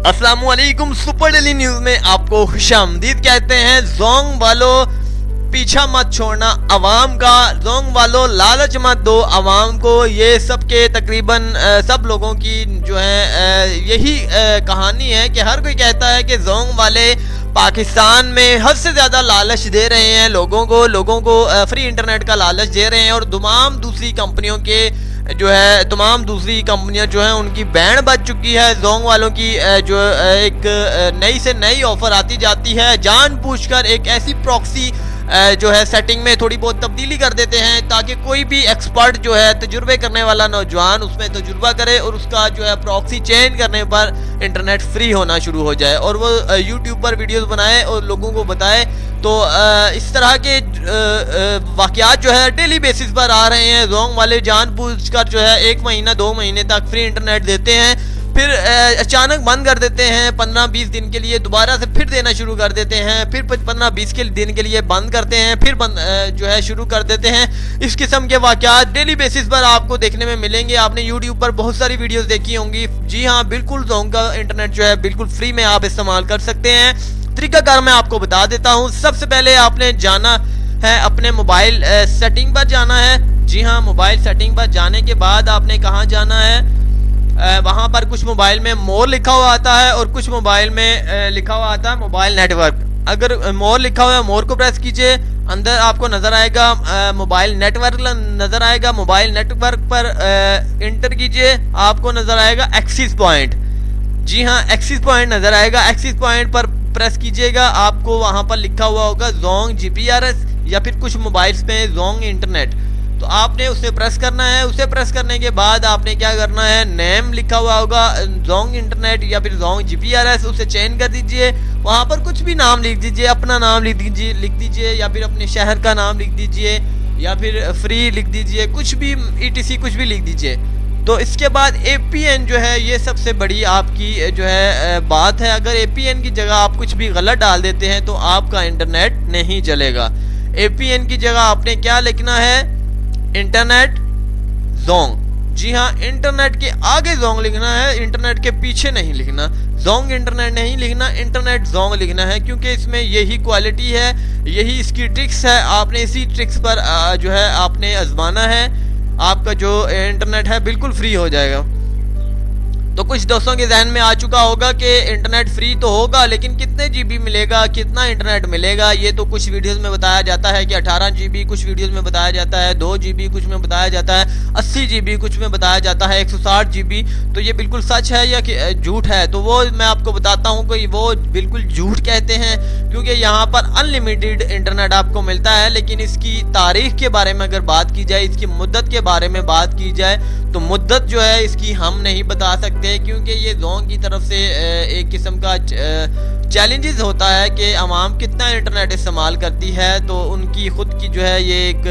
अस्सलामुअलैकुम। Super daily news में आपको खुशामदीद कहते हैं। जोंग वालों पीछा मत छोड़ना अवाम का, जोंग वालों लालच मत दो अवाम को। ये सबके तकरीबन सब लोगों की जो है यही कहानी है कि हर कोई कहता है कि जोंग वाले पाकिस्तान में हद से ज़्यादा लालच दे रहे हैं लोगों को फ्री इंटरनेट का लालच दे रहे हैं। और तमाम दूसरी कंपनियों के जो है तमाम दूसरी कंपनियां जो है उनकी बैंड बज चुकी है। जोंग वालों की जो एक नई से नई ऑफर आती जाती है, जानबूझकर एक ऐसी प्रॉक्सी जो है सेटिंग में थोड़ी बहुत तब्दीली कर देते हैं ताकि कोई भी एक्सपर्ट जो है तजुर्बे करने वाला नौजवान उसमें तजुर्बा करे और उसका जो है प्रॉक्सी चेंज करने पर इंटरनेट फ्री होना शुरू हो जाए और वो यूट्यूब पर वीडियोस बनाए और लोगों को बताए। तो इस तरह के वाक़यात जो है डेली बेसिस पर आ रहे हैं। जोंग वाले जानबूझकर जो है 1 महीना 2 महीने तक फ्री इंटरनेट देते हैं, फिर अचानक बंद कर देते हैं 15-20 दिन के लिए, दोबारा से फिर देना शुरू कर देते हैं, फिर 15-20 दिन के लिए बंद करते हैं, फिर जो है शुरू कर देते हैं। इस किस्म के वाक़यात डेली बेसिस पर आपको देखने में मिलेंगे। आपने यूट्यूब पर बहुत सारी वीडियोस देखी होंगी। जी हाँ, बिल्कुल जोंग का इंटरनेट जो है बिल्कुल फ्री में आप इस्तेमाल कर सकते हैं। तरीकाकार मैं आपको बता देता हूँ। सबसे पहले आपने जाना है अपने मोबाइल सेटिंग पर जाना है। जी हाँ, मोबाइल सेटिंग पर जाने के बाद आपने कहाँ जाना है, वहाँ पर कुछ मोबाइल में मोर लिखा हुआ आता है और कुछ मोबाइल में लिखा हुआ आता है मोबाइल नेटवर्क। अगर मोर लिखा हुआ है मोर को प्रेस कीजिए, अंदर आपको नजर आएगा मोबाइल नेटवर्क नजर आएगा। मोबाइल नेटवर्क पर इंटर कीजिए, आपको नजर आएगा एक्सिस पॉइंट। जी हाँ, एक्सिस पॉइंट नजर आएगा। एक्सिस पॉइंट पर प्रेस कीजिएगा, आपको वहाँ पर लिखा हुआ होगा जोंग GPRS या फिर कुछ मोबाइल्स में जोंग इंटरनेट। तो आपने उसे प्रेस करना है। उसे प्रेस करने के बाद आपने क्या करना है, नेम लिखा हुआ होगा जोंग इंटरनेट या फिर जोंग GPRS, उसे चेंज कर दीजिए। वहाँ पर कुछ भी नाम लिख दीजिए, अपना नाम लिख दीजिए या फिर अपने शहर का नाम लिख दीजिए या फिर फ्री लिख दीजिए, कुछ भी ETC कुछ भी लिख दीजिए। तो इसके बाद APN जो है ये सबसे बड़ी आपकी जो है बात है। अगर APN की जगह आप कुछ भी गलत डाल देते हैं तो आपका इंटरनेट नहीं चलेगा। APN की जगह आपने क्या लिखना है, इंटरनेट जोंग। जी हाँ, इंटरनेट के आगे जोंग लिखना है, इंटरनेट के पीछे नहीं लिखना। जोंग इंटरनेट नहीं लिखना, इंटरनेट जोंग लिखना है, क्योंकि इसमें यही क्वालिटी है, यही इसकी ट्रिक्स है। आपने इसी ट्रिक्स पर जो है आपने आजमाना है, आपका जो इंटरनेट है बिल्कुल फ्री हो जाएगा। तो कुछ दोस्तों के जहन में आ चुका होगा कि इंटरनेट फ्री तो होगा लेकिन कितने GB मिलेगा, कितना इंटरनेट मिलेगा। ये तो कुछ वीडियोस में बताया जाता है कि 18 GB, कुछ वीडियोस में बताया जाता है 2 GB, कुछ में बताया जाता है 80 GB, कुछ में बताया जाता है 160 GB। तो ये बिल्कुल सच है या झूठ है, तो वो मैं आपको बताता हूँ कि वो बिल्कुल झूठ कहते हैं, क्योंकि यहाँ पर अनलिमिटेड इंटरनेट आपको मिलता है। लेकिन इसकी तारीख के बारे में अगर बात की जाए, इसकी मुद्दत के बारे में बात की जाए तो मुद्दत जो है इसकी हम नहीं बता सकते, क्योंकि ये जोंग की तरफ से एक किस्म का चैलेंजेस होता है कि आवाम कितना इंटरनेट इस्तेमाल करती है। तो उनकी खुद की जो है ये एक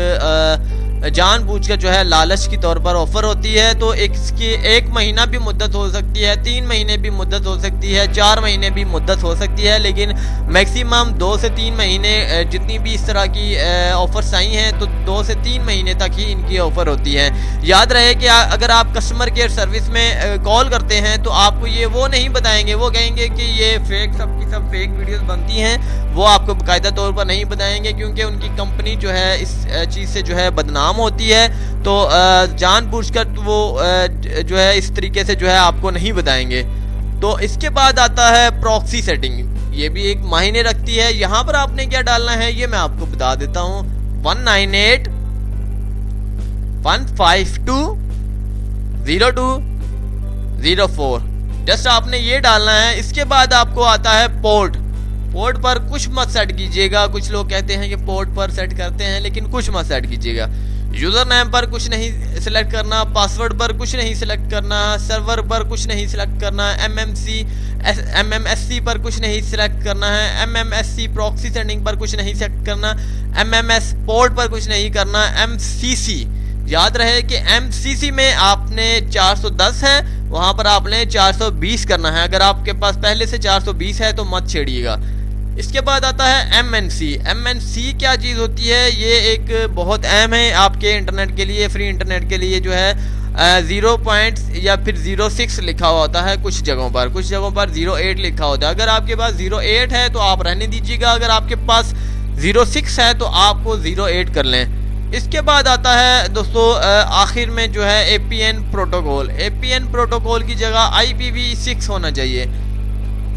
जानबूझकर जो है लालच की तौर पर ऑफर होती है। तो इसकी 1 महीना भी मुद्दत हो सकती है, 3 महीने भी मुद्दत हो सकती है, 4 महीने भी मुद्दत हो सकती है, लेकिन मैक्सिमम 2 से 3 महीने जितनी भी इस तरह की ऑफर्स आई हैं तो 2 से 3 महीने तक ही इनकी ऑफर होती है। याद रहे कि अगर आप कस्टमर केयर सर्विस में कॉल करते हैं तो आपको ये वो नहीं बताएंगे, वो कहेंगे कि ये फेक सब की सब फेक वीडियोस बनती हैं, वो आपको बाकायदा तौर पर नहीं बताएंगे, क्योंकि उनकी कंपनी जो है इस चीज़ से जो है बदनाम होती है। तो जानबूझकर वो जो है इस तरीके से जो है आपको नहीं बताएंगे। तो इसके बाद आता है प्रॉक्सी सेटिंग, ये भी एक मायने रखती है। यहाँ पर आपने क्या डालना है ये मैं आपको बता देता हूँ। 198.152.02.04 जस्ट आपने ये डालना है। इसके बाद आपको आता है पोर्ट पर कुछ मत सेट कीजिएगा। कुछ लोग कहते हैं कि पोर्ट पर सेट करते हैं, लेकिन कुछ मत सेट कीजिएगा। यूजर नेम पर कुछ नहीं सिलेक्ट करना, पासवर्ड पर कुछ नहीं सिलेक्ट करना, सर्वर पर कुछ नहीं सिलेक्ट करना, MMSC पर कुछ नहीं सिलेक्ट करना है, MMSC प्रॉक्सी सेटिंग पर कुछ नहीं सेलेक्ट करना, MMS पोर्ट पर कुछ नहीं करना, MCC याद रहे कि MCC में आपने 410 है, वहां पर आपने 420 करना है। अगर आपके पास पहले से 420 है तो मत छेड़िएगा। इसके बाद आता है MNC क्या चीज़ होती है, ये एक बहुत अहम है आपके इंटरनेट के लिए, फ्री इंटरनेट के लिए जो है 0 पॉइंट या फिर 06 लिखा हुआ होता है कुछ जगहों पर 08 लिखा होता है। अगर आपके पास 08 है तो आप रहने दीजिएगा, अगर आपके पास 06 है तो आपको 08 कर लें। इसके बाद आता है दोस्तों आखिर में जो है APN प्रोटोकॉल की जगह IPv6 होना चाहिए।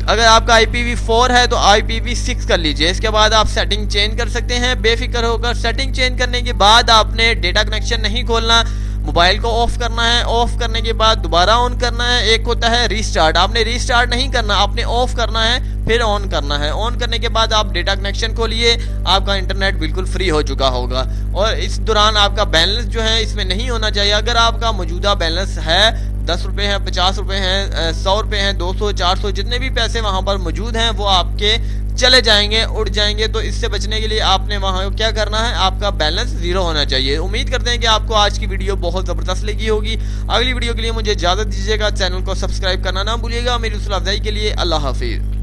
अगर आपका IPv4 है तो IPv6 कर लीजिए। इसके बाद आप सेटिंग चेंज कर सकते हैं बेफिक्र होकर। सेटिंग चेंज करने के बाद आपने डेटा कनेक्शन नहीं खोलना, मोबाइल को ऑफ करना है। ऑफ करने के बाद दोबारा ऑन करना है। एक होता है रीस्टार्ट, आपने रीस्टार्ट नहीं करना, आपने ऑफ करना है फिर ऑन करना है। ऑन करने के बाद आप डेटा कनेक्शन खोलिए, आपका इंटरनेट बिल्कुल फ्री हो चुका होगा। और इस दौरान आपका बैलेंस जो है इसमें नहीं होना चाहिए। अगर आपका मौजूदा बैलेंस है 10 रुपये हैं, 50 रुपये हैं, 100 रुपये हैं, 200, 400 जितने भी पैसे वहाँ पर मौजूद हैं वो आपके चले जाएंगे, उड़ जाएंगे। तो इससे बचने के लिए आपने वहाँ क्या करना है, आपका बैलेंस 0 होना चाहिए। उम्मीद करते हैं कि आपको आज की वीडियो बहुत ज़बरदस्त लगी होगी। अगली वीडियो के लिए मुझे इजाज़त दीजिएगा। चैनल को सब्सक्राइब करना ना भूलिएगा। मेरी हौसला अफजाई के लिए अल्लाह हाफिज़।